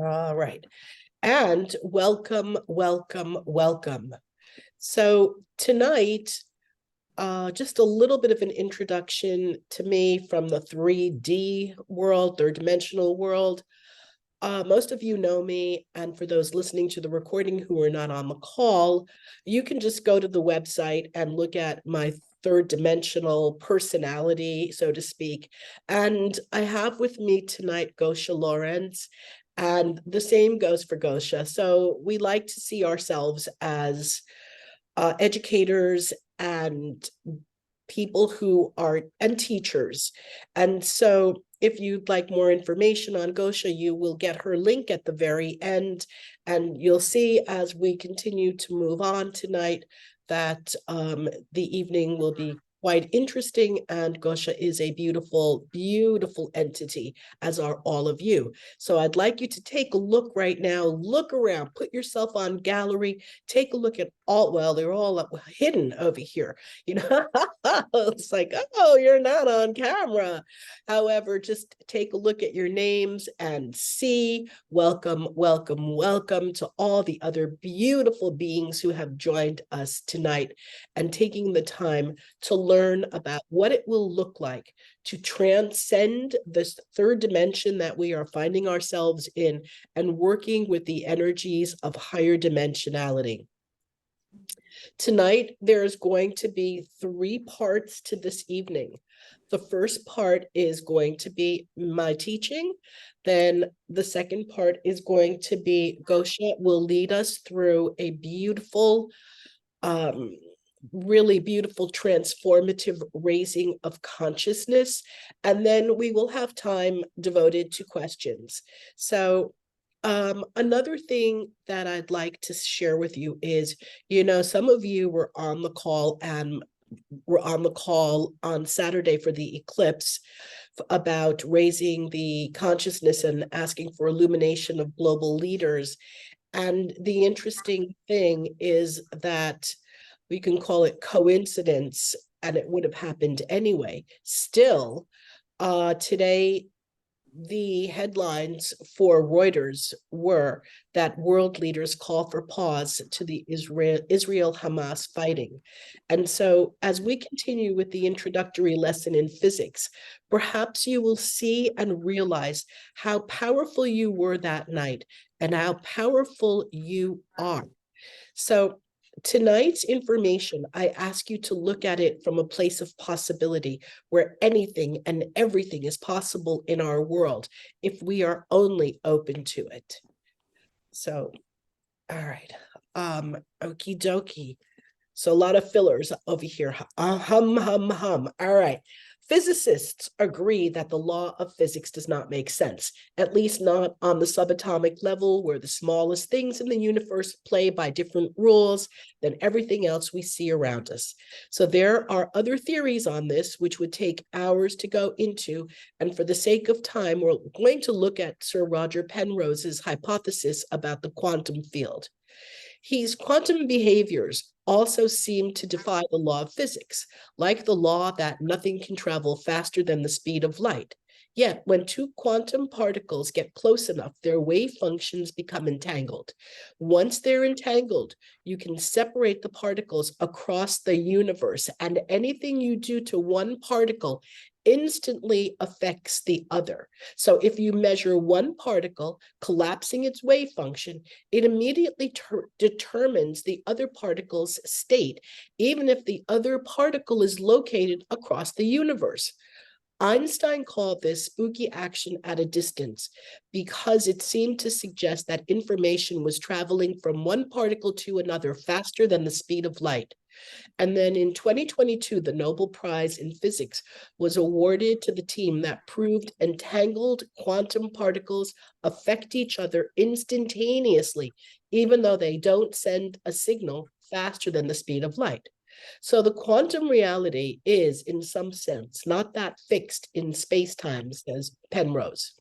All right. And welcome, welcome, welcome. So tonight, just a little bit of an introduction to me from the 3D world, third dimensional world. Most of you know me, and for those listening to the recording who are not on the call, you can just go to the website and look at my third dimensional personality, so to speak. And I have with me tonight Gosia Lorenz, and the same goes for Gosia. So we like to see ourselves as educators and people who are and teachers. And so if you'd like more information on Gosia, you will get her link at the very end. And you'll see as we continue to move on tonight that the evening will be quite interesting. And Gosia is a beautiful, beautiful entity, as are all of you. So I'd like you to take a look right now, look around, put yourself on gallery, take a look at all, well, they're all hidden over here. It's like, oh, you're not on camera. However, just take a look at your names and see. Welcome, welcome, welcome to all the other beautiful beings who have joined us tonight and taking the time to learn about what it will look like to transcend this third dimension that we are finding ourselves in and working with the energies of higher dimensionality. Tonight, there's going to be 3 parts to this evening. The first part is going to be my teaching. Then the second part is going to be Gosia will lead us through a beautiful, really beautiful transformative raising of consciousness. And then we will have time devoted to questions. So another thing that I'd like to share with you is, some of you were on the call and were on the call on Saturday for the eclipse about raising the consciousness and asking for illumination of global leaders. And the interesting thing is that we can call it coincidence, and it would have happened anyway. Still, today, the headlines for Reuters were that world leaders call for pause to the Israel-Hamas fighting. And so as we continue with the introductory lesson in physics, perhaps you will see and realize how powerful you were that night and how powerful you are. So tonight's information, I ask you to look at it from a place of possibility where anything and everything is possible in our world if we are only open to it. So, all right. Okie dokie. So a lot of fillers over here. Hum, hum, hum. All right. Physicists agree that the law of physics does not make sense, at least not on the subatomic level, where the smallest things in the universe play by different rules than everything else we see around us. So there are other theories on this, which would take hours to go into. And for the sake of time, we're going to look at Sir Roger Penrose's hypothesis about the quantum field. His quantum behaviors also seem to defy the law of physics, like the law that nothing can travel faster than the speed of light. Yet, when 2 quantum particles get close enough, their wave functions become entangled. Once they're entangled, you can separate the particles across the universe, and anything you do to one particle instantly affects the other. So if you measure one particle collapsing its wave function, it immediately determines the other particle's state, even if the other particle is located across the universe. Einstein called this spooky action at a distance because it seemed to suggest that information was traveling from one particle to another faster than the speed of light. And then in 2022, the Nobel Prize in Physics was awarded to the team that proved entangled quantum particles affect each other instantaneously, even though they don't send a signal faster than the speed of light. So the quantum reality is, in some sense, not that fixed in space-time, says Penrose.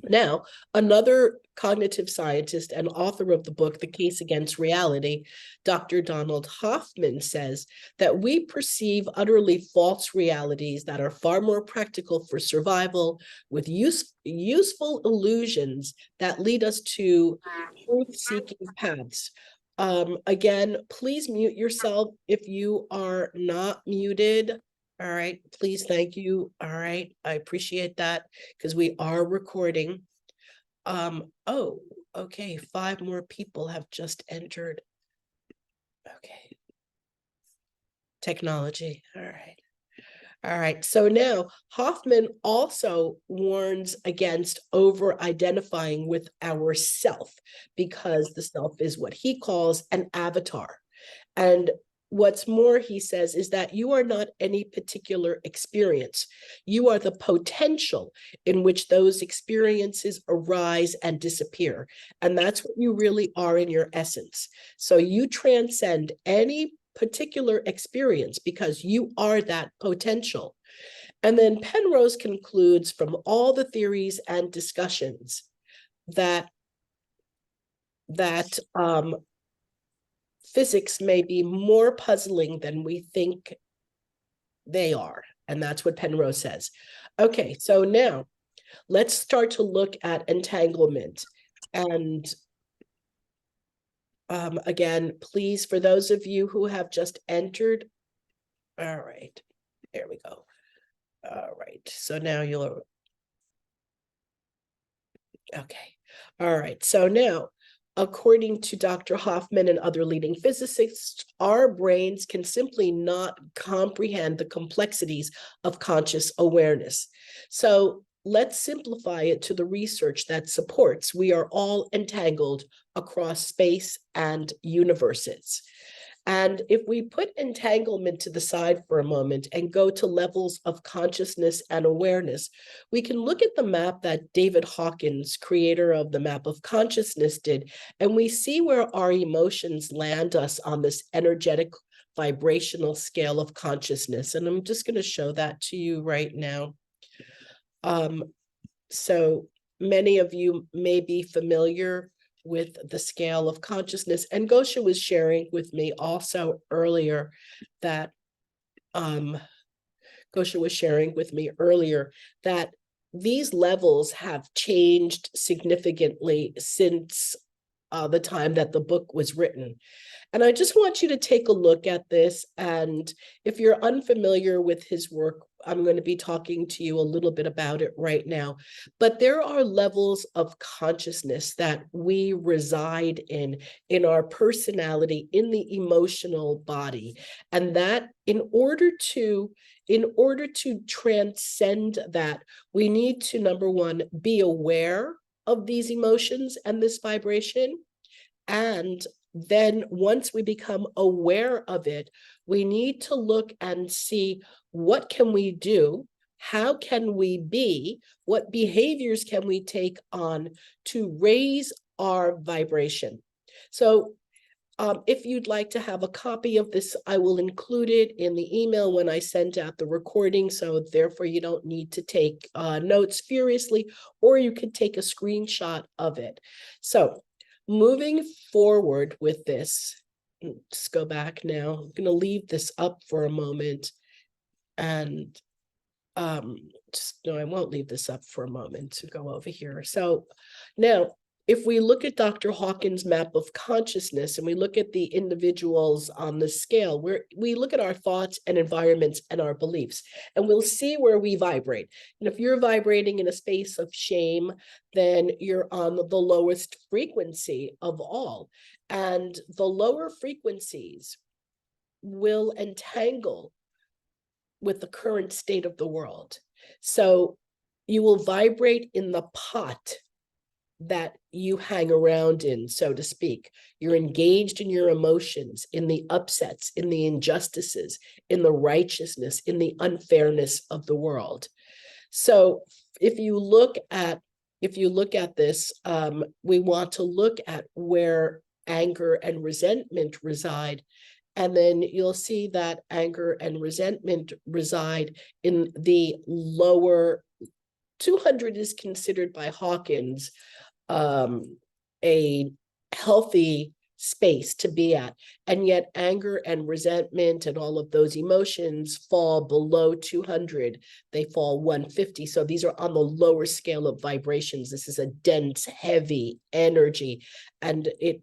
Now, another cognitive scientist and author of the book, The Case Against Reality, Dr. Donald Hoffman, says that we perceive utterly false realities that are far more practical for survival, with useful illusions that lead us to truth-seeking paths. Again, please mute yourself if you are not muted. All right, please, thank you. All right, I appreciate that because we are recording. Oh, okay, 5 more people have just entered. Okay. Technology, all right. All right, so now Hoffman also warns against over-identifying with our self, because the self is what he calls an avatar. And what's more, he says, is that you are not any particular experience. You are the potential in which those experiences arise and disappear. And that's what you really are in your essence. So you transcend any particular experience because you are that potential. And then Penrose concludes from all the theories and discussions that physics may be more puzzling than we think they are. And that's what Penrose says. Okay, so now let's start to look at entanglement. And again, please, for those of you who have just entered, all right, there we go. All right, so now you'll, okay. All right, so now, according to Dr. Hoffman and other leading physicists, our brains can simply not comprehend the complexities of conscious awareness. So let's simplify it to the research that supports we are all entangled across space and universes. And if we put entanglement to the side for a moment and go to levels of consciousness and awareness, we can look at the map that David Hawkins, creator of the map of consciousness, did, and we see where our emotions land us on this energetic vibrational scale of consciousness. And I'm just going to show that to you right now. So many of you may be familiar with the scale of consciousness. And Gosia was sharing with me also earlier that these levels have changed significantly since the time that the book was written. And I just want you to take a look at this. And if you're unfamiliar with his work, I'm going to be talking to you a little bit about it right now. But there are levels of consciousness that we reside in our personality, in the emotional body. And that in order to transcend that, we need to, number one, be aware of these emotions and this vibration. And then once we become aware of it, we need to look and see, what can we do? How can we be? What behaviors can we take on to raise our vibration? So if you'd like to have a copy of this, I will include it in the email when I send out the recording. So therefore, you don't need to take notes furiously, or you could take a screenshot of it. So moving forward with this, let's go back now. I'm going to leave this up for a moment. And no, I won't leave this up for a moment to go over here. So now, if we look at Dr. Hawkins' map of consciousness and we look at the individuals on the scale, where we look at our thoughts and environments and our beliefs, and we'll see where we vibrate. And if you're vibrating in a space of shame, then you're on the lowest frequency of all. And the lower frequencies will entangle with the current state of the world. So you will vibrate in the pot that you hang around in, so to speak. You're engaged in your emotions, in the upsets, in the injustices, in the righteousness, in the unfairness of the world. So if you look at this, we want to look at where anger and resentment reside. And then you'll see that anger and resentment reside in the lower 200 is considered by Hawkins a healthy space to be at, and yet anger and resentment and all of those emotions fall below 200. They fall 150. So these are on the lower scale of vibrations. This is a dense, heavy energy, and it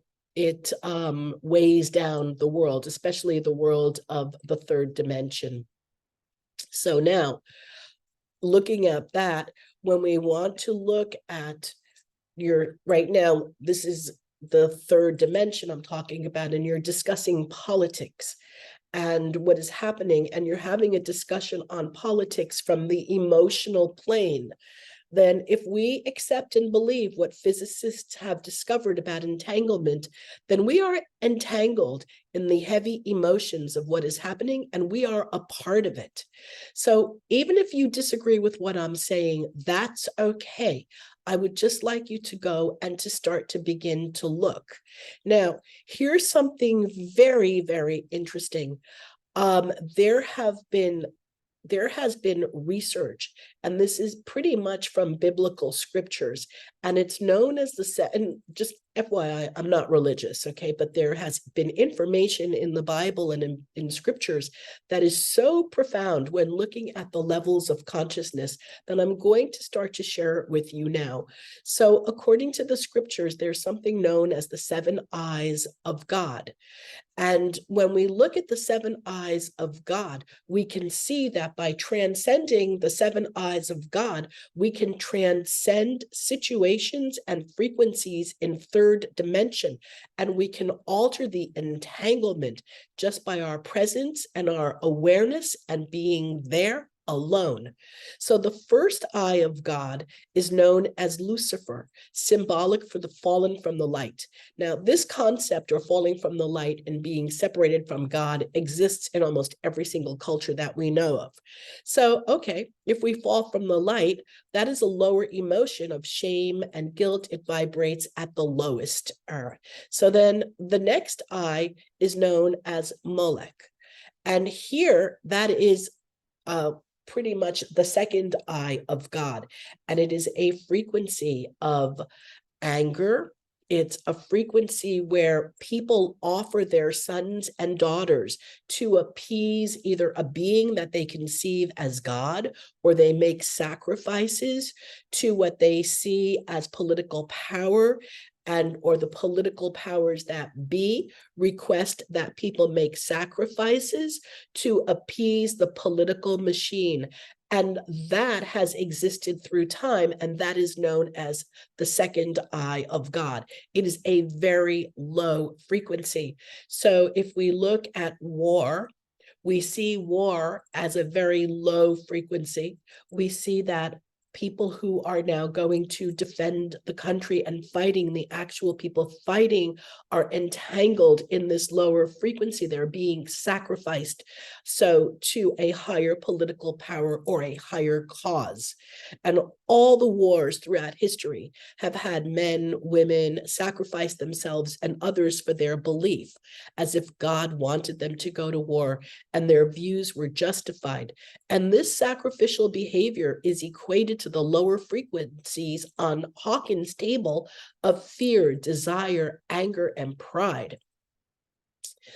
weighs down the world, especially the world of the third dimension. So now, looking at that, when we want to look at right now, this is the third dimension I'm talking about, and you're discussing politics and what is happening, and you're having a discussion on politics from the emotional plane, then if we accept and believe what physicists have discovered about entanglement, then we are entangled in the heavy emotions of what is happening, and we are a part of it. So even if you disagree with what I'm saying, that's okay. I would just like you to go and to start to begin to look. Now, here's something very, very interesting. There has been research, and this is pretty much from biblical scriptures, and it's known as and just FYI, I'm not religious, okay, but there has been information in the Bible and in scriptures that is so profound when looking at the levels of consciousness that I'm going to start to share it with you now. So according to the scriptures, there's something known as the 7 eyes of God. And when we look at the 7 eyes of God, we can see that by transcending the 7 eyes of God, we can transcend situations and frequencies in third dimension, and we can alter the entanglement just by our presence and our awareness and being there alone. So the first eye of God is known as Lucifer, symbolic for the fallen from the light. Now, this concept, or falling from the light and being separated from God, exists in almost every single culture that we know of. So, okay, if we fall from the light, that is a lower emotion of shame and guilt. It vibrates at the lowest. So then the next eye is known as Molech. And here, that is pretty much the second eye of God. And it is a frequency of anger. It's a frequency where people offer their sons and daughters to appease either a being that they conceive as God, or they make sacrifices to what they see as political power, and or the political powers that be request that people make sacrifices to appease the political machine. And that has existed through time, and that is known as the second eye of God. It is a very low frequency. So if we look at war, we see war as a very low frequency. We see that people who are now going to defend the country and fighting, the actual people fighting, are entangled in this lower frequency. They're being sacrificed to a higher political power or a higher cause. And all the wars throughout history have had men, women sacrifice themselves and others for their belief, as if God wanted them to go to war and their views were justified. And this sacrificial behavior is equated to the lower frequencies on Hawkins' table of fear, desire, anger, and pride.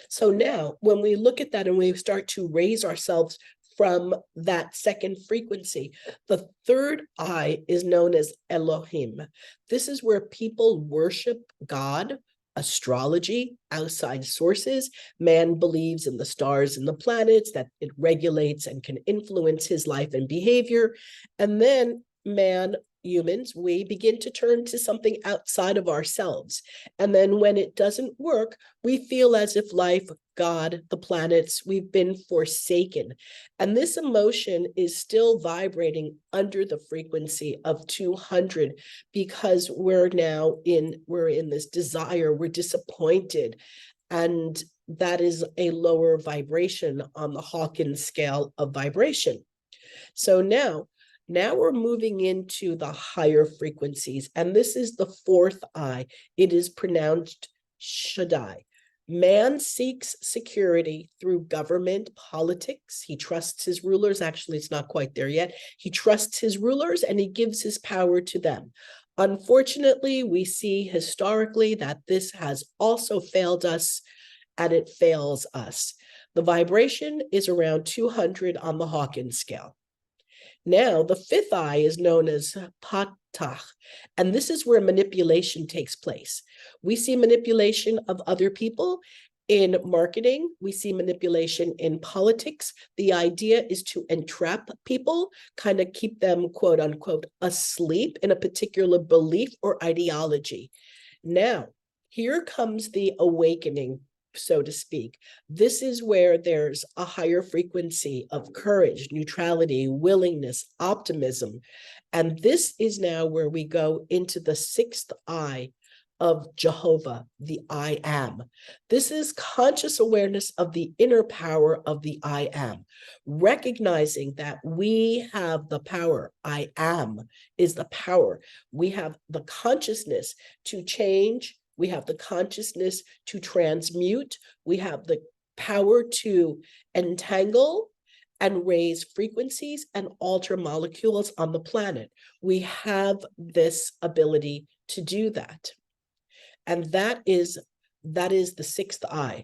So now, when we look at that and we start to raise ourselves from that second frequency, the third eye is known as Elohim. This is where people worship God, astrology, outside sources. Man believes in the stars and the planets, that it regulates and can influence his life and behavior. And then humans, we begin to turn to something outside of ourselves. And then when it doesn't work, we feel as if life, God, the planets, we've been forsaken. And this emotion is still vibrating under the frequency of 200, because we're in this desire, we're disappointed. And that is a lower vibration on the Hawkins scale of vibration. So now we're moving into the higher frequencies, and this is the fourth eye. It is pronounced Shaddai. Man seeks security through government politics. He trusts his rulers. Actually, it's not quite there yet. He trusts his rulers and he gives his power to them. Unfortunately, we see historically that this has also failed us, and it fails us. The vibration is around 200 on the Hawkins scale. Now, the fifth eye is known as patach, and this is where manipulation takes place. We see manipulation of other people in marketing. We see manipulation in politics. The idea is to entrap people, kind of keep them, quote unquote, asleep in a particular belief or ideology. Now, here comes the awakening, so to speak. This is where there's a higher frequency of courage, neutrality, willingness, optimism. And this is now where we go into the sixth eye of Jehovah, the I am. This is conscious awareness of the inner power of the I am, recognizing that we have the power. I am is the power. We have the consciousness to change. We have the consciousness to transmute. We have the power to entangle and raise frequencies and alter molecules on the planet. We have this ability to do that. And that is the sixth eye.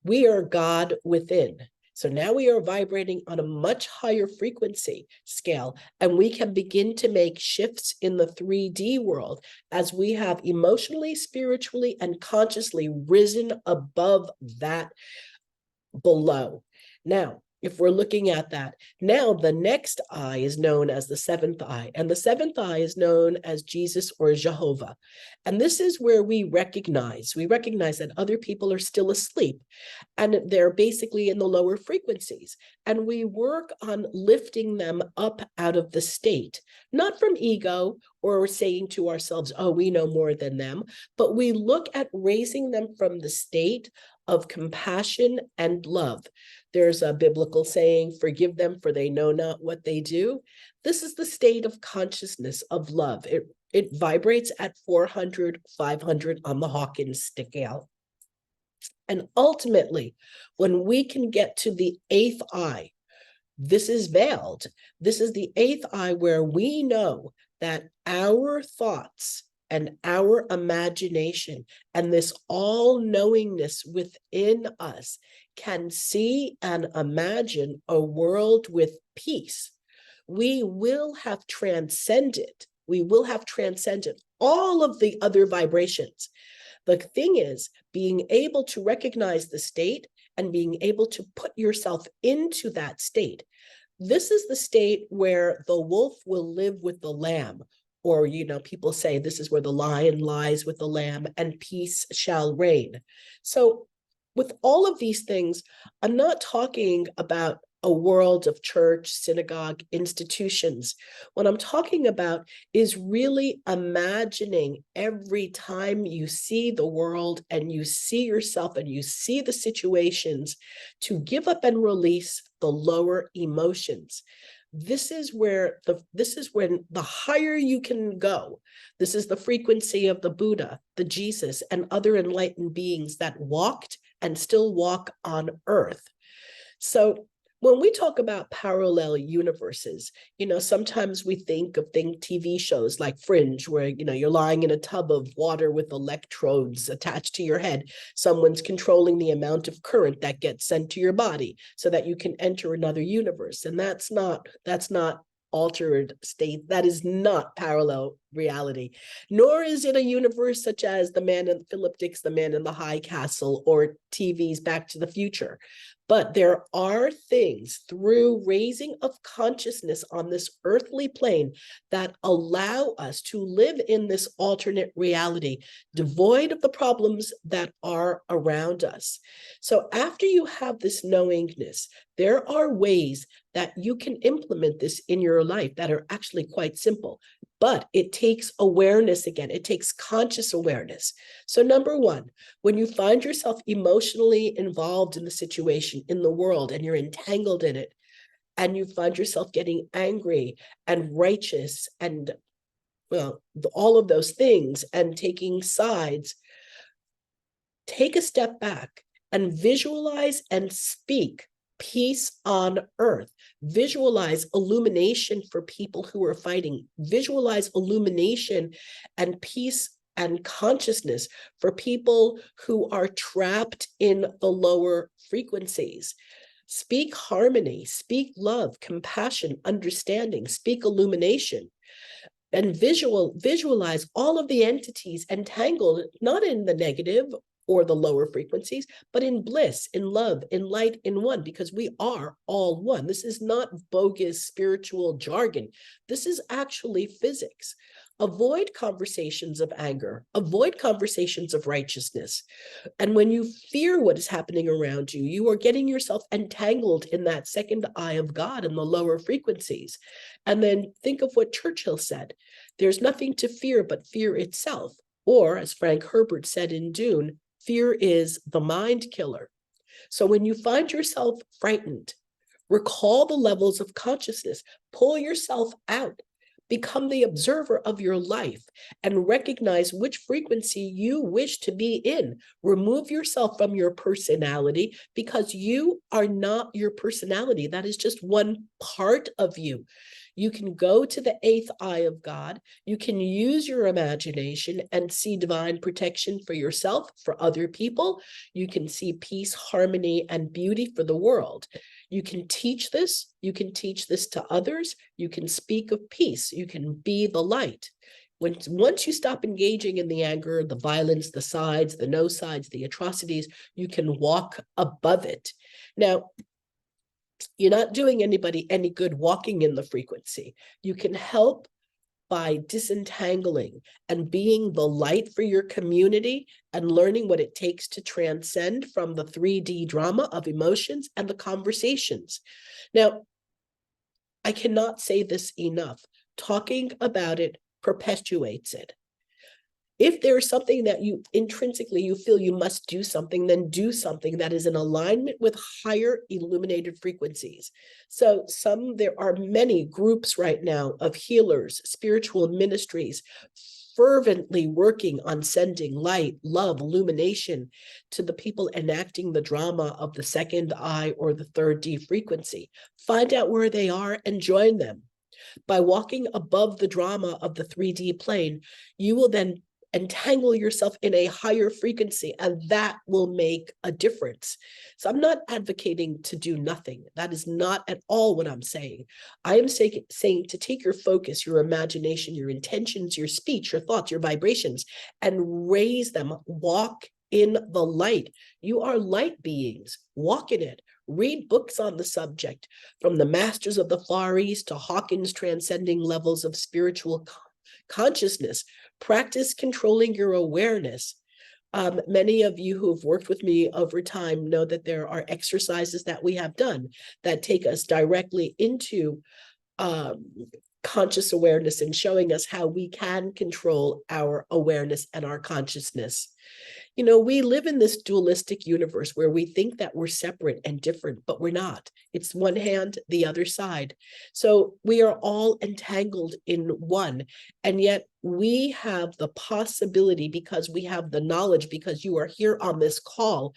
We are God within. So now we are vibrating on a much higher frequency scale, and we can begin to make shifts in the 3D world as we have emotionally, spiritually, and consciously risen above that below. Now, if we're looking at that, now the next eye is known as the seventh eye, and the seventh eye is known as Jesus or Jehovah. And this is where we recognize that other people are still asleep and they're basically in the lower frequencies. And we work on lifting them up out of the state, not from ego or saying to ourselves, oh, we know more than them, but we look at raising them from the state of compassion and love. There's a biblical saying, forgive them for they know not what they do. This is the state of consciousness of love. It vibrates at 400, 500 on the Hawkins scale. And ultimately, when we can get to the eighth eye, this is veiled. This is the eighth eye where we know that our thoughts and our imagination and this all-knowingness within us can see and imagine a world with peace. We will have transcended all of the other vibrations. The thing is, being able to recognize the state and being able to put yourself into that state. This is the state where the wolf will live with the lamb. Or, people say this is where the lion lies with the lamb and peace shall reign. So with all of these things, I'm not talking about a world of church, synagogue, institutions. What I'm talking about is really imagining every time you see the world and you see yourself and you see the situations to give up and release the lower emotions. This is when the higher you can go. This is the frequency of the Buddha, the Jesus, and other enlightened beings that walked and still walk on earth. So when we talk about parallel universes, sometimes we think of TV shows like Fringe, where, you're lying in a tub of water with electrodes attached to your head. Someone's controlling the amount of current that gets sent to your body so that you can enter another universe. And that's not altered state. That is not parallel reality, nor is it a universe such as Philip Dick's The Man in the High Castle or TV's Back to the Future. But there are things through raising of consciousness on this earthly plane that allow us to live in this alternate reality, devoid of the problems that are around us. So after you have this knowingness, there are ways that you can implement this in your life that are actually quite simple. But it takes awareness again. It takes conscious awareness. So number one, when you find yourself emotionally involved in the situation, in the world, and you're entangled in it, and you find yourself getting angry and righteous and, all of those things and taking sides, take a step back and visualize and speak peace on earth. Visualize illumination for people who are fighting. Visualize illumination and peace and consciousness for people who are trapped in the lower frequencies. Speak harmony, speak love, compassion, understanding, speak illumination, and visualize all of the entities entangled, not in the negative or the lower frequencies, but in bliss, in love, in light, in one, because we are all one. This is not bogus spiritual jargon. This is actually physics. Avoid conversations of anger, avoid conversations of righteousness. And when you fear what is happening around you, you are getting yourself entangled in that second eye of God in the lower frequencies. And then think of what Churchill said: there's nothing to fear but fear itself. Or, as Frank Herbert said in Dune, fear is the mind killer. So when you find yourself frightened, recall the levels of consciousness, pull yourself out, become the observer of your life, and recognize which frequency you wish to be in. Remove yourself from your personality, because you are not your personality. That is just one part of you. You can go to the eighth eye of God. You can use your imagination and see divine protection for yourself, for other people. You can see peace, harmony, and beauty for the world. You can teach this. You can teach this to others. You can speak of peace. You can be the light. Once you stop engaging in the anger, the violence, the sides, the no sides, the atrocities, you can walk above it. Now, you're not doing anybody any good walking in the frequency. You can help by disentangling and being the light for your community and learning what it takes to transcend from the 3D drama of emotions and the conversations. Now, I cannot say this enough. Talking about it perpetuates it. If there is something that you intrinsically you feel you must do something, then do something that is in alignment with higher illuminated frequencies. So there are many groups right now of healers, spiritual ministries, fervently working on sending light, love, illumination to the people enacting the drama of the second eye or the third D frequency. Find out where they are and join them. By walking above the drama of the 3D plane, you will then entangle yourself in a higher frequency, and that will make a difference. So I'm not advocating to do nothing. That is not at all what I'm saying. I am saying to take your focus, your imagination, your intentions, your speech, your thoughts, your vibrations, and raise them. Walk in the light. You are light beings. Walk in it. Read books on the subject, from the Masters of the Far East to Hawkins' Transcending Levels of Spiritual Consciousness. Practice controlling your awareness. Many of you who have worked with me over time know that there are exercises that we have done that take us directly into conscious awareness and showing us how we can control our awareness and our consciousness. You know, we live in this dualistic universe where we think that we're separate and different, but we're not. It's one hand, the other side. So we are all entangled in one. And yet we have the possibility, because we have the knowledge, because you are here on this call,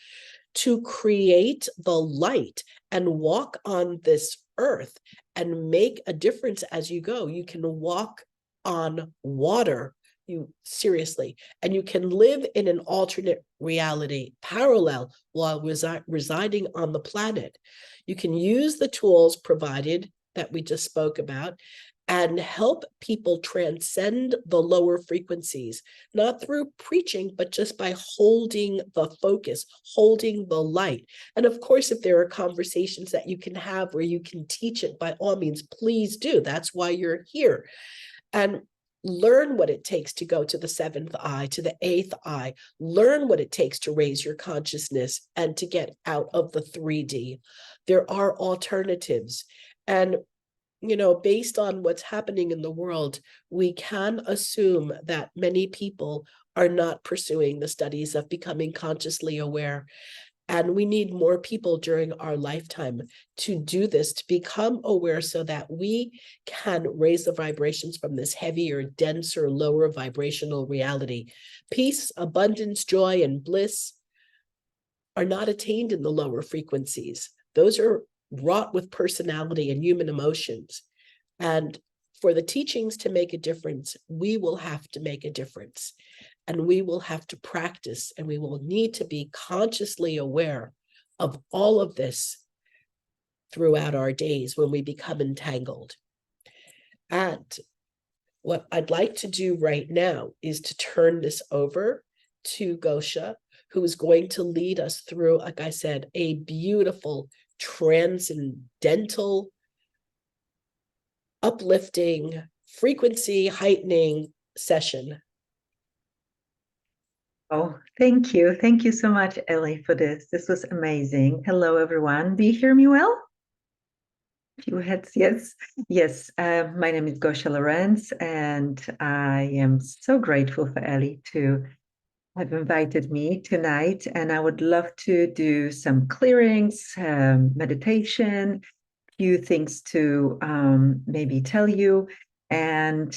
to create the light and walk on this earth and make a difference as you go. You can walk on water. Seriously, and you can live in an alternate reality, parallel, while residing on the planet. You can use the tools provided that we just spoke about and help people transcend the lower frequencies, not through preaching, but just by holding the focus, holding the light. And of course, if there are conversations that you can have where you can teach it, by all means, please do. That's why you're here. And learn what it takes to go to the seventh eye, to the eighth eye. Learn what it takes to raise your consciousness and to get out of the 3D. There are alternatives. And, you know, based on what's happening in the world, we can assume that many people are not pursuing the studies of becoming consciously aware. And we need more people during our lifetime to do this, to become aware, so that we can raise the vibrations from this heavier, denser, lower vibrational reality. Peace, abundance, joy, and bliss are not attained in the lower frequencies. Those are wrought with personality and human emotions. And for the teachings to make a difference, we will have to make a difference. And we will have to practice, and we will need to be consciously aware of all of this throughout our days when we become entangled. And what I'd like to do right now is to turn this over to Gosia, who is going to lead us through, like I said, a beautiful, transcendental, uplifting, frequency heightening session. Oh, thank you. Thank you so much, Elly, for this. This was amazing. Hello, everyone. Do you hear me well? Few heads, yes. Yes, my name is Gosia Lorenz, and I am so grateful for Elly to have invited me tonight. And I would love to do some clearings, meditation, few things to maybe tell you. And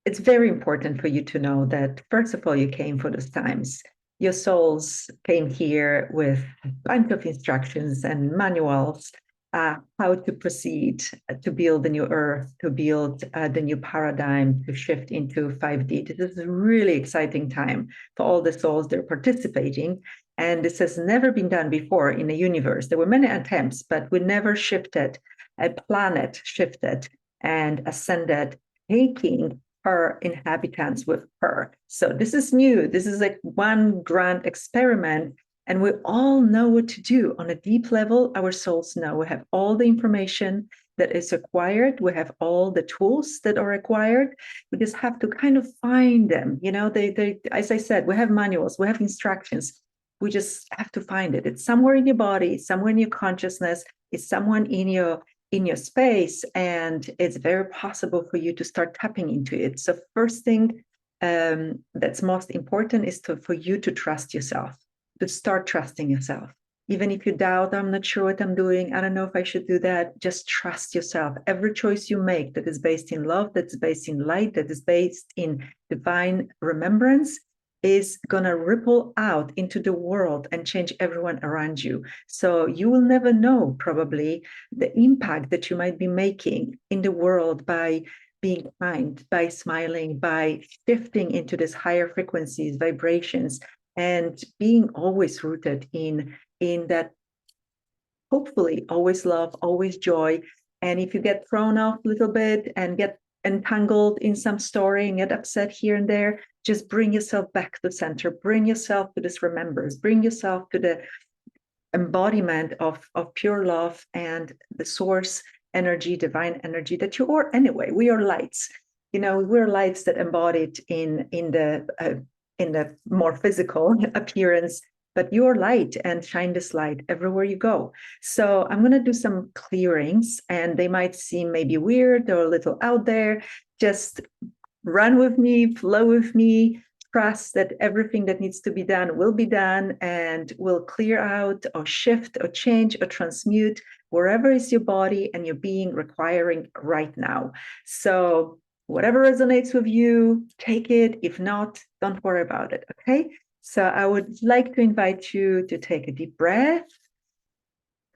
it's very important for you to know that, first of all, you came for those times. Your souls came here with a bunch of instructions and manuals, how to proceed to build the new earth, to build the new paradigm, to shift into 5D. This is a really exciting time for all the souls that are participating. And this has never been done before in the universe. There were many attempts, but we never shifted. A planet shifted and ascended, taking her inhabitants with her. So this is new. This is like one grand experiment. And we all know what to do on a deep level. Our souls know. We have all the information that is required. We have all the tools that are required. We just have to kind of find them. You know, they as I said, we have manuals, we have instructions. We just have to find it. It's somewhere in your body, somewhere in your consciousness, it's someone in your space, and it's very possible for you to start tapping into it. So first thing that's most important is for you to trust yourself, to start trusting yourself. Even if you doubt, I'm not sure what I'm doing, I don't know if I should do that, just trust yourself. Every choice you make that is based in love, that's based in light, that is based in divine remembrance, is going to ripple out into the world and change everyone around you. So you will never know probably the impact that you might be making in the world by being kind, by smiling, by shifting into these higher frequencies, vibrations, and being always rooted in that, hopefully always love, always joy. And if you get thrown off a little bit and get entangled in some story and get upset here and there, just bring yourself back to the center, bring yourself to this remembrance, bring yourself to the embodiment of pure love and the source energy, divine energy that you are anyway. We are lights. You know, we're lights that embodied in the more physical appearance, but you're light and shine this light everywhere you go. So I'm going to do some clearings, and they might seem maybe weird or a little out there. Just run with me, flow with me, trust that everything that needs to be done will be done and will clear out or shift or change or transmute wherever is your body and your being requiring right now. So whatever resonates with you, take it. If not, don't worry about it, okay? So I would like to invite you to take a deep breath,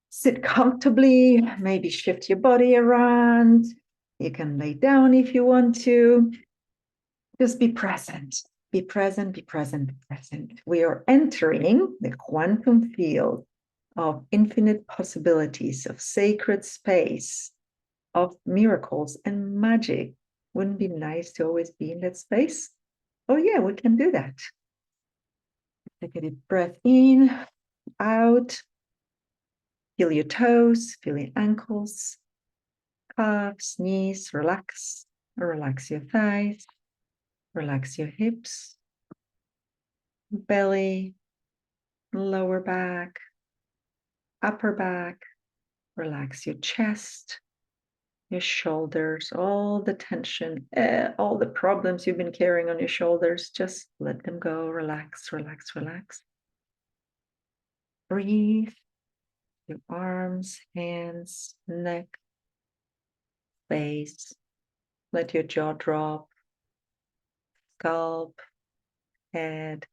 sit comfortably, maybe shift your body around. You can lay down if you want to. Just be present, be present, be present, be present. We are entering the quantum field of infinite possibilities, of sacred space, of miracles and magic. Wouldn't it be nice to always be in that space? Oh yeah, we can do that. Take a deep breath in, out. Feel your toes, feel your ankles, calves, knees, relax. Relax your thighs, relax your hips, belly, lower back, upper back. Relax your chest, your shoulders, all the tension, all the problems you've been carrying on your shoulders. Just let them go. Relax, relax, relax. Breathe. Your arms, hands, neck, face. Let your jaw drop, scalp, head.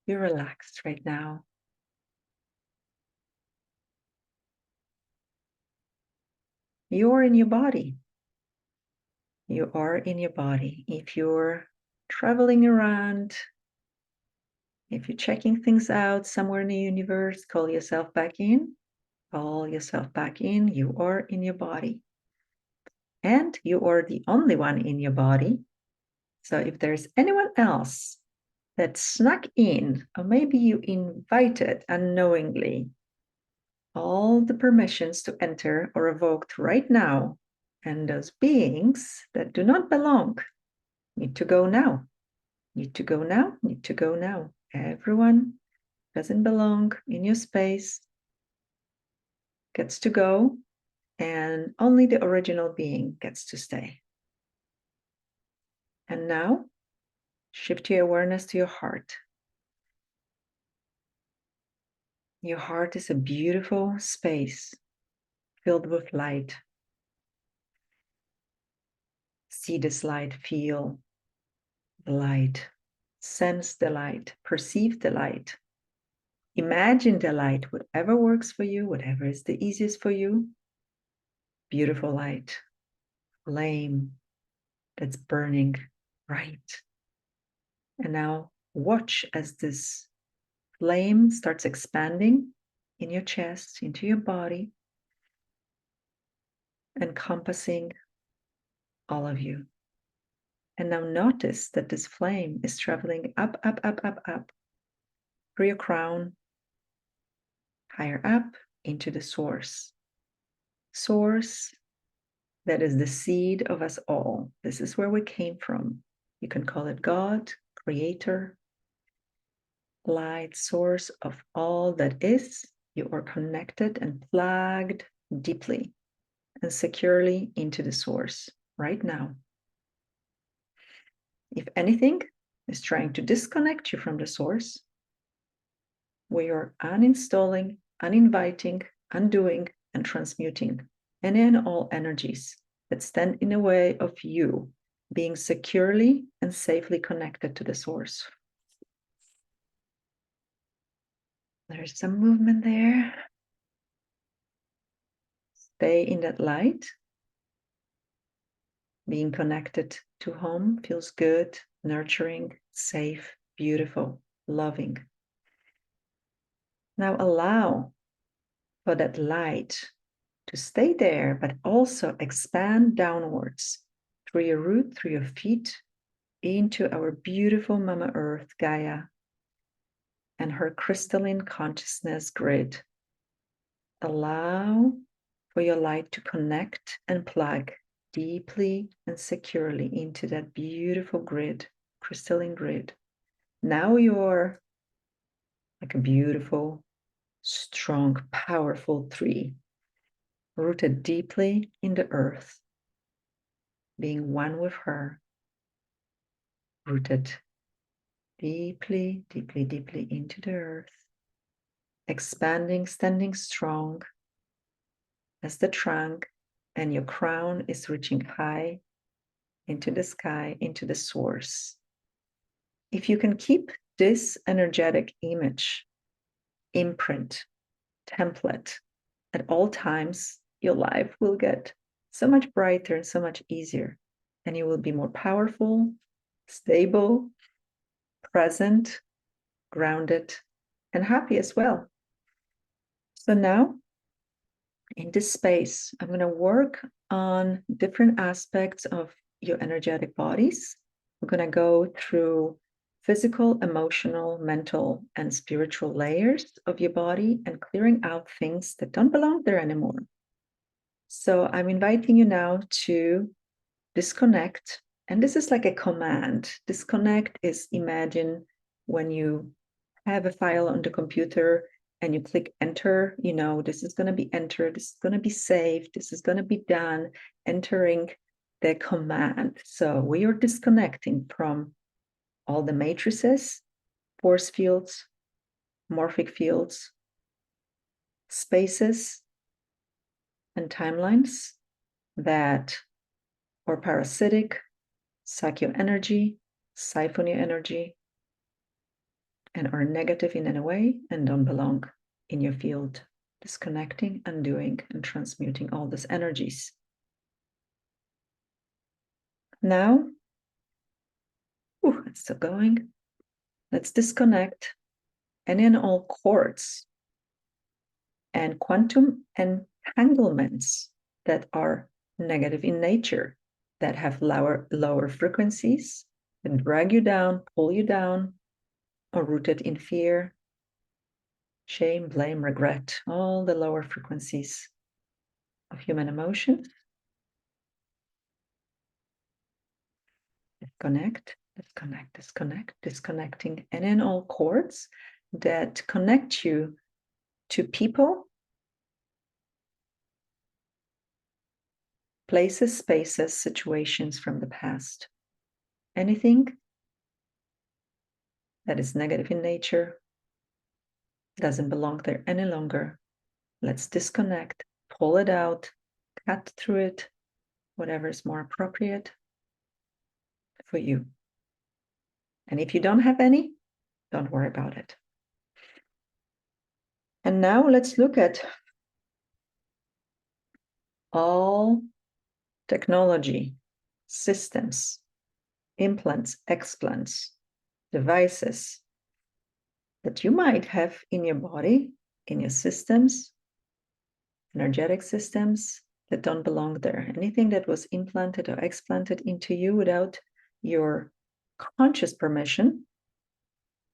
You're relaxed right now. You're in your body. You are in your body. If you're traveling around, if you're checking things out somewhere in the universe, call yourself back in. Call yourself back in. You are in your body. And you are the only one in your body. So if there's anyone else that snuck in, or maybe you invited unknowingly, all the permissions to enter are revoked right now. And those beings that do not belong need to go now. Need to go now, need to go now. Everyone doesn't belong in your space gets to go, and only the original being gets to stay. And now, shift your awareness to your heart. Your heart is a beautiful space filled with light. See this light, feel the light, sense the light, perceive the light. Imagine the light, whatever works for you, whatever is the easiest for you. Beautiful light, flame that's burning bright. And now watch as this flame starts expanding in your chest, into your body, encompassing all of you. And now notice that this flame is traveling up, up, up, up, up, through your crown, higher up into the source. Source that is the seed of us all. This is where we came from. You can call it God, Creator, light, source of all that is. You are connected and plugged deeply and securely into the source right now. If anything is trying to disconnect you from the source, we are uninstalling, uninviting, undoing, and transmuting any and all energies that stand in the way of you being securely and safely connected to the source. There's some movement there. Stay in that light. Being connected to home feels good, nurturing, safe, beautiful, loving. Now allow for that light to stay there, but also expand downwards through your root, through your feet, into our beautiful Mama Earth, Gaia, and her crystalline consciousness grid. Allow for your light to connect and plug deeply and securely into that beautiful grid, crystalline grid. Now you're like a beautiful, strong, powerful tree, rooted deeply in the earth, being one with her, rooted deeply, deeply, deeply into the earth, expanding, standing strong as the trunk, and your crown is reaching high into the sky, into the source. If you can keep this energetic image, imprint, template at all times, your life will get so much brighter and so much easier, and you will be more powerful, stable, present, grounded, and happy as well. So now, in this space, I'm going to work on different aspects of your energetic bodies. We're going to go through physical, emotional, mental, and spiritual layers of your body and clearing out things that don't belong there anymore. So I'm inviting you now to disconnect. And this is like a command. Disconnect is, imagine when you have a file on the computer and you click enter, you know, this is going to be entered, this is going to be saved, this is going to be done, entering the command. So we are disconnecting from all the matrices, force fields, morphic fields, spaces, and timelines that are parasitic, suck your energy, siphon your energy, and are negative in any way and don't belong in your field. Disconnecting, undoing, and transmuting all these energies Now, it's still going. Let's disconnect any and all cords and quantum entanglements that are negative in nature, that have lower frequencies, that drag you down, pull you down, or rooted in fear, shame, blame, regret, all the lower frequencies of human emotions. Disconnect, disconnect, disconnect, disconnecting any and all cords that connect you to people, places, spaces, situations from the past. Anything that is negative in nature doesn't belong there any longer. Let's disconnect, pull it out, cut through it, whatever is more appropriate for you. And if you don't have any, don't worry about it. And now let's look at all technology, systems, implants, explants, devices that you might have in your body, in your systems, energetic systems that don't belong there. Anything that was implanted or explanted into you without your conscious permission,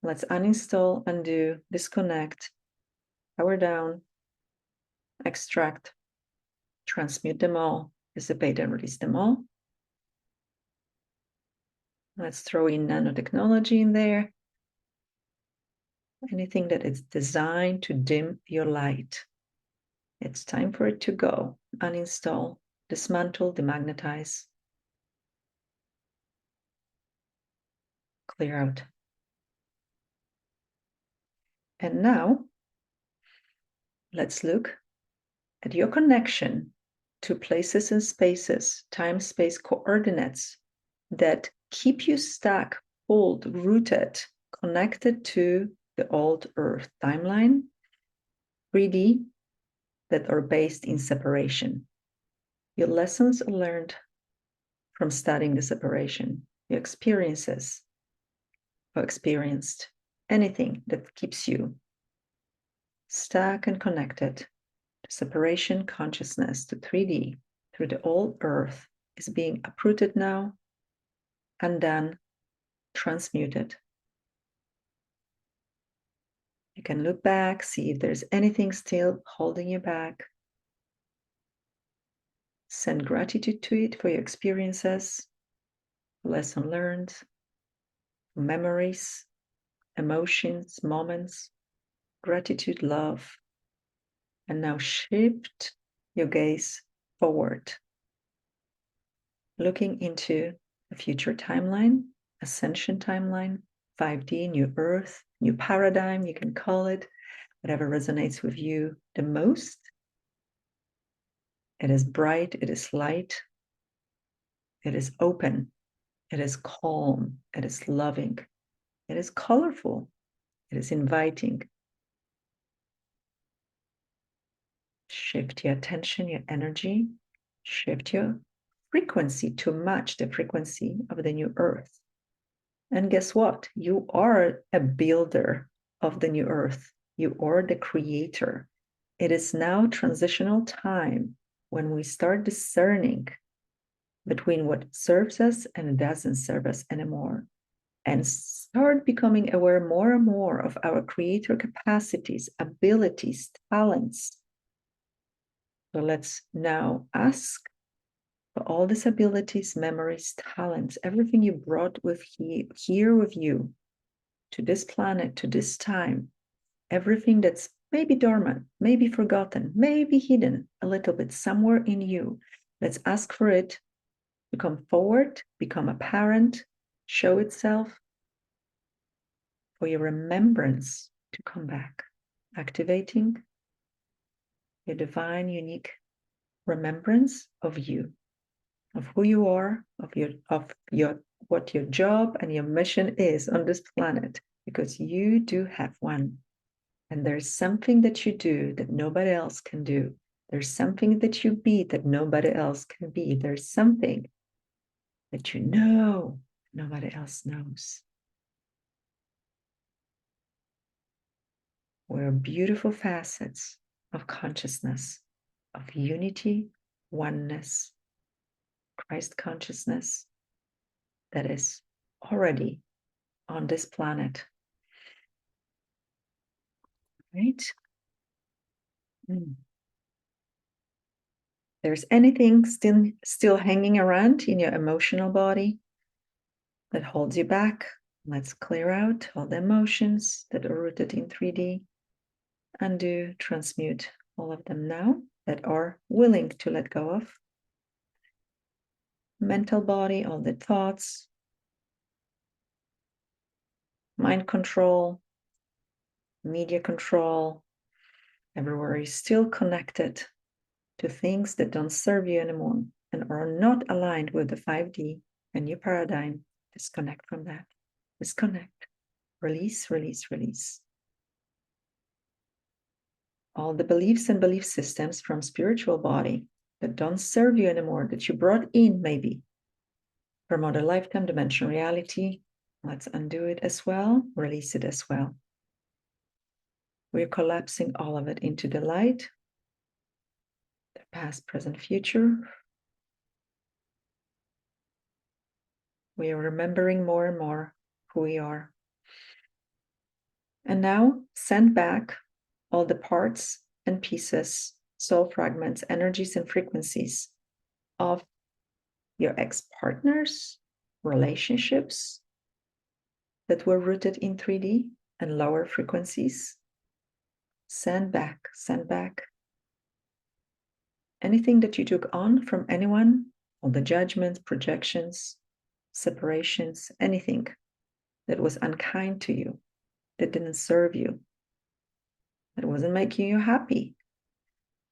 let's uninstall, undo, disconnect, power down, extract, transmute them all, dissipate and release them all. Let's throw in nanotechnology in there. Anything that is designed to dim your light. It's time for it to go. Uninstall, dismantle, demagnetize, clear out. And now, let's look at your connection to places and spaces, time-space coordinates that keep you stuck, pulled, rooted, connected to the old Earth timeline, 3D, that are based in separation. Your lessons learned from studying the separation, your experiences or experienced, anything that keeps you stuck and connected to separation consciousness, to 3D, through the old Earth, is being uprooted now, undone, transmuted. You can look back, see if there's anything still holding you back. Send gratitude to it for your experiences, lesson learned, memories, emotions, moments, gratitude, love. And now shift your gaze forward, looking into a future timeline, ascension timeline, 5D, new Earth, new paradigm, you can call it, whatever resonates with you the most. It is bright, it is light, it is open, it is calm, it is loving, it is colorful, it is inviting. Shift your attention, your energy, shift your frequency to match the frequency of the new Earth. And guess what? You are a builder of the new Earth. You are the creator. It is now transitional time when we start discerning between what serves us and doesn't serve us anymore, and start becoming aware more and more of our creator capacities, abilities, talents. So let's now ask for all these abilities, memories, talents, everything you brought with here with you to this planet, to this time, everything that's maybe dormant, maybe forgotten, maybe hidden a little bit somewhere in you. Let's ask for it to come forward, become apparent, show itself, for your remembrance to come back, activating your divine, unique remembrance of you, of who you are, of what your job and your mission is on this planet, because you do have one. And there's something that you do that nobody else can do. There's something that you be that nobody else can be. There's something that you know nobody else knows. We're beautiful facets of consciousness, of unity, oneness, Christ consciousness that is already on this planet. Right? There's anything still hanging around in your emotional body that holds you back, let's clear out all the emotions that are rooted in 3D. Undo, transmute all of them now that are willing to let go of. Mental body, all the thoughts, mind control, media control, everywhere is still connected to things that don't serve you anymore and are not aligned with the 5D and new paradigm. Disconnect from that. Disconnect. Release, release, release. All the beliefs and belief systems from spiritual body that don't serve you anymore, that you brought in maybe from other lifetime dimension reality, let's undo it as well, release it as well. We're collapsing all of it into the light, the past, present, future. We are remembering more and more who we are. And now send back all the parts and pieces, soul fragments, energies, and frequencies of your ex-partners, relationships that were rooted in 3D and lower frequencies. Send back, send back. Anything that you took on from anyone, all the judgments, projections, separations, anything that was unkind to you, that didn't serve you, that wasn't making you happy,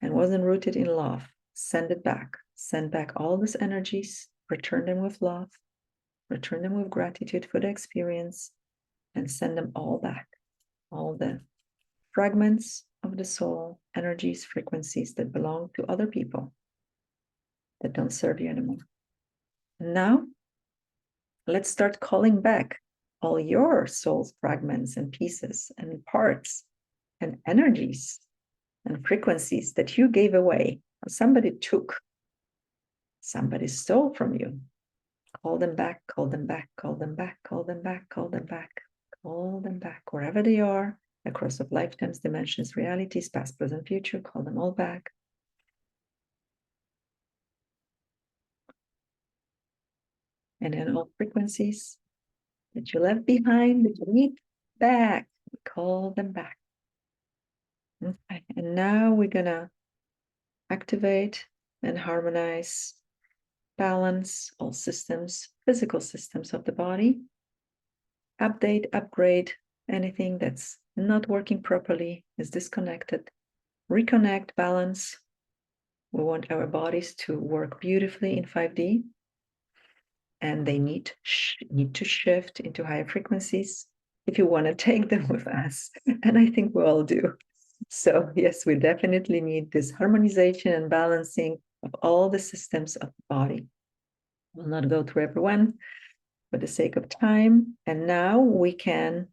and wasn't rooted in love, send it back. Send back all these energies, return them with love, return them with gratitude for the experience, and send them all back. All the fragments of the soul, energies, frequencies that belong to other people that don't serve you anymore. And now, let's start calling back all your soul's fragments and pieces and parts and energies and frequencies that you gave away, or somebody took, somebody stole from you. Call them back, call them back, call them back, call them back, call them back, call them back, wherever they are, across of lifetimes, dimensions, realities, past, present, future, call them all back. And then all frequencies that you left behind, that you need back, call them back. Okay, and now we're gonna activate and harmonize, balance all systems, physical systems of the body, update, upgrade anything that's not working properly, is disconnected, reconnect, balance. We want our bodies to work beautifully in 5D, and they need to shift into higher frequencies if you want to take them with us. And I think we all do. So yes, we definitely need this harmonization and balancing of all the systems of the body. We'll not go through everyone for the sake of time. And now we can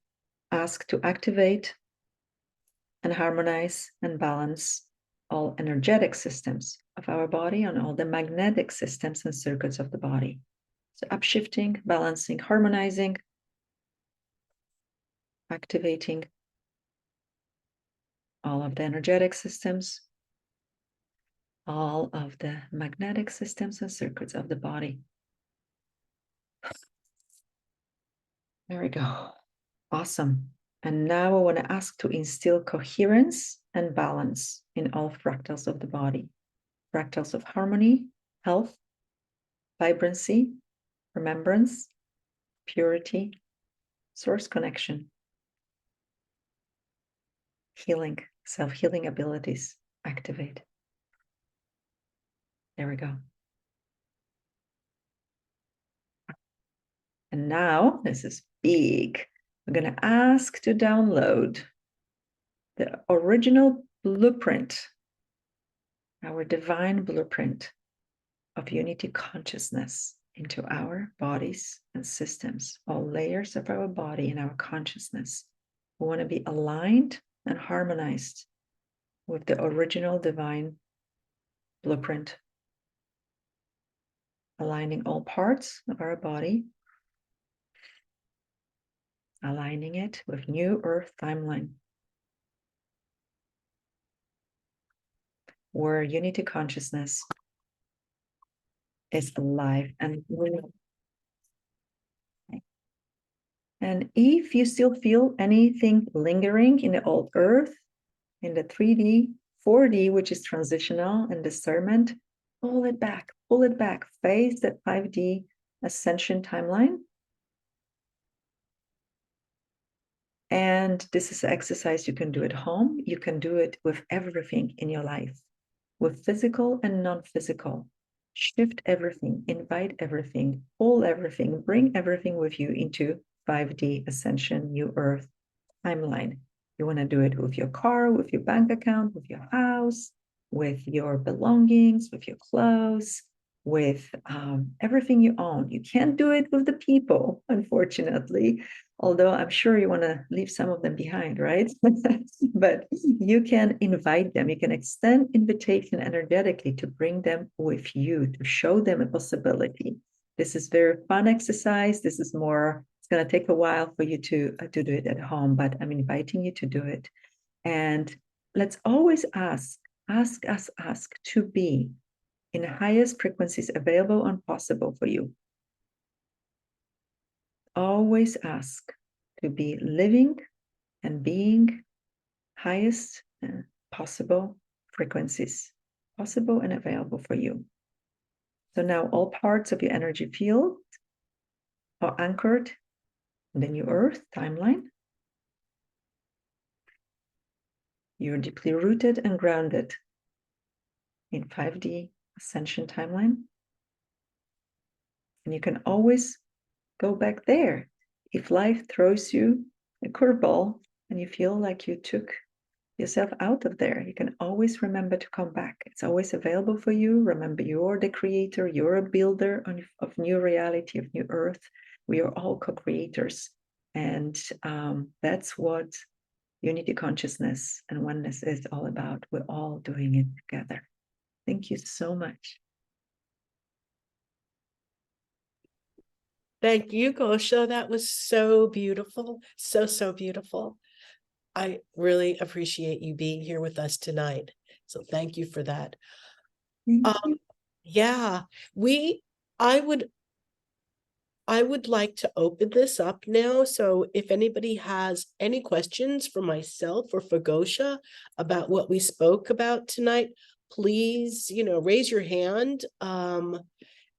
ask to activate and harmonize and balance all energetic systems of our body and all the magnetic systems and circuits of the body. So upshifting, balancing, harmonizing, activating all of the energetic systems, all of the magnetic systems and circuits of the body. There we go. Awesome. And now I want to ask to instill coherence and balance in all fractals of the body. Fractals of harmony, health, vibrancy, remembrance, purity, source connection, healing, self-healing abilities activate. There we go. And now, this is big. I'm going to ask to download the original blueprint, our divine blueprint of unity consciousness into our bodies and systems, all layers of our body and our consciousness. We want to be aligned and harmonized with the original divine blueprint, aligning all parts of our body, aligning it with new earth timeline, where unity consciousness is alive and real. And if you still feel anything lingering in the old earth, in the 3D, 4D, which is transitional and discernment, pull it back, face that 5D ascension timeline. And this is an exercise you can do at home. You can do it with everything in your life, with physical and non-physical. Shift everything, invite everything, pull everything, bring everything with you into 5D ascension, new earth timeline. You want to do it with your car, with your bank account, with your house, with your belongings, with your clothes, with everything you own. You can't do it with the people, unfortunately, although I'm sure you want to leave some of them behind, right? But you can invite them. You can extend invitation energetically to bring them with you, to show them a possibility. This is very fun exercise. This is more, it's going to take a while for you to do it at home, but I'm inviting you to do it. And let's always ask to be in the highest frequencies available and possible for you. Always ask to be living and being highest possible frequencies, possible and available for you. So now all parts of your energy field are anchored in the new earth timeline. You're deeply rooted and grounded in 5D ascension timeline. And you can always go back there. If life throws you a curveball and you feel like you took yourself out of there, you can always remember to come back. It's always available for you. Remember, you're the creator, you're a builder of new reality, of new earth. We are all co-creators. And that's what unity consciousness and oneness is all about. We're all doing it together. Thank you so much. Thank you, Gosia. That was so beautiful. So beautiful. I really appreciate you being here with us tonight. So thank you for that. Thank you. Yeah, I would like to open this up now. So if anybody has any questions for myself or for Gosia about what we spoke about tonight, please, raise your hand.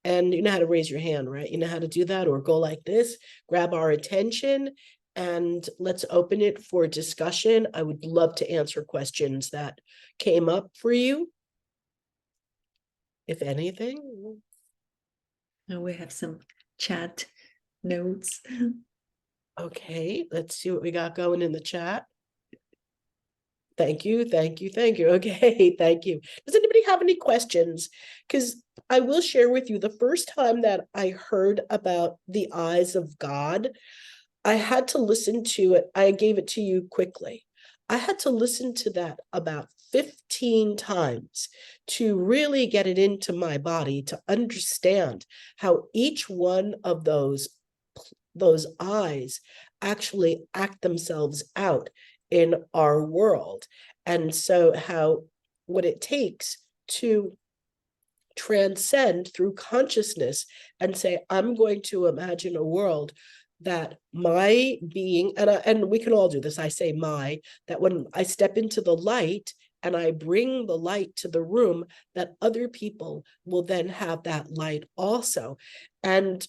And you know how to raise your hand, right? You know how to do that, or go like this, grab our attention, and let's open it for discussion. I would love to answer questions that came up for you, if anything. Now we have some chat notes. Okay, let's see what we got going in the chat. Thank you. Okay, thank you. Does anybody have any questions? Because I will share with you, the first time that I heard about the eyes of God, I had to listen to it. I gave it to you quickly. I had to listen to that about 15 times to really get it into my body, to understand how each one of those eyes actually act themselves out in our world. And so how what it takes to transcend through consciousness and say, I'm going to imagine a world that my being, and we can all do this, I say that when I step into the light and I bring the light to the room, that other people will then have that light also. And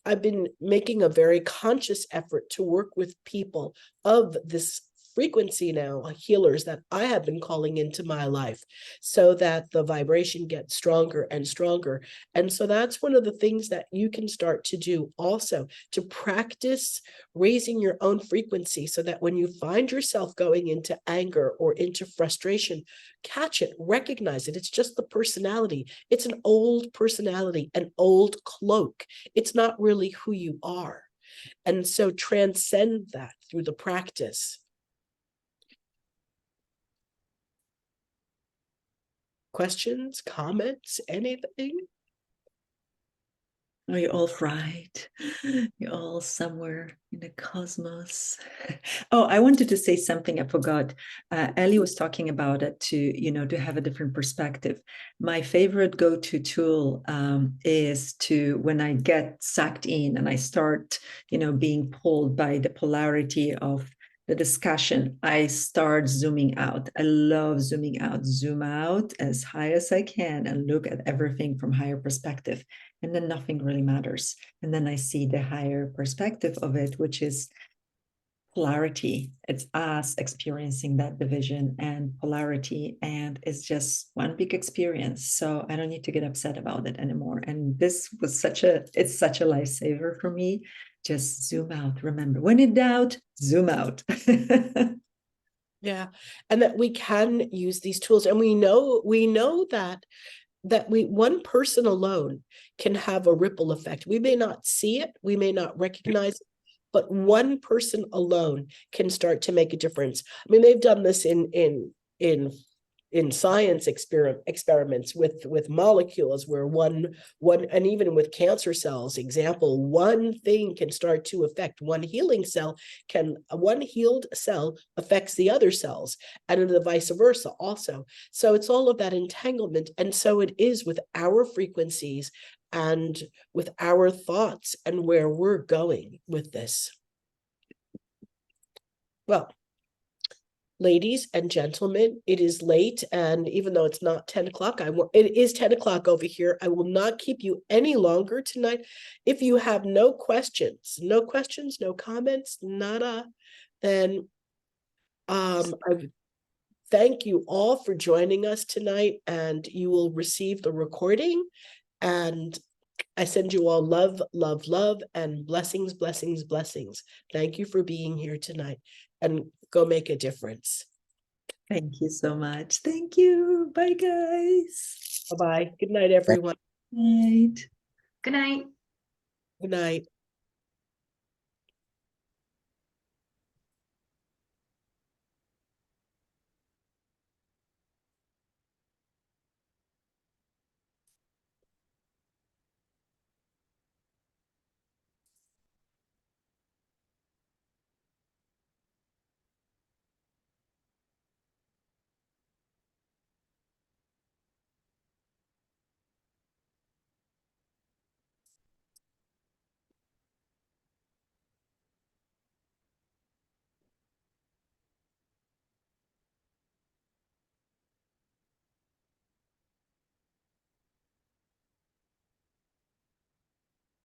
I've been making a very conscious effort to work with people of this frequency now, healers that I have been calling into my life so that the vibration gets stronger and stronger. And so that's one of the things that you can start to do also, to practice raising your own frequency so that when you find yourself going into anger or into frustration, catch it, recognize it. It's just the personality. It's an old personality, an old cloak. It's not really who you are. And so transcend that through the practice. Questions, comments, anything? Are you all right? You're all somewhere in the cosmos. Oh, I wanted to say something I forgot. Elly was talking about it to have a different perspective. My favorite go-to tool is to, when I get sucked in and I start, being pulled by the polarity of the discussion, I start zooming out. I love zooming out, zoom out as high as I can and look at everything from higher perspective. And then nothing really matters. And then I see the higher perspective of it, which is polarity. It's us experiencing that division and polarity, and it's just one big experience. So I don't need to get upset about it anymore. And this was it's such a lifesaver for me. Just zoom out. Remember, when in doubt, zoom out. Yeah. And that we can use these tools. And we know that one person alone can have a ripple effect. We may not see it, we may not recognize it, but one person alone can start to make a difference. I mean, they've done this in science experiments with molecules where one and even with cancer cells, example, one thing can start to affect one healing cell, one healed cell affects the other cells, and the vice versa also. So it's all of that entanglement. And so it is with our frequencies and with our thoughts and where we're going with this. Well, ladies and gentlemen, it is late, and even though it's not 10 o'clock, it is 10 o'clock over here. I will not keep you any longer tonight. If you have no questions, no comments, nada, then I thank you all for joining us tonight, and you will receive the recording. And I send you all love, love, love, and blessings, blessings, blessings. Thank you for being here tonight, and go make a difference. Thank you so much. Thank you. Bye, guys. Bye-bye. Good night, everyone. Good night. Good night. Good night.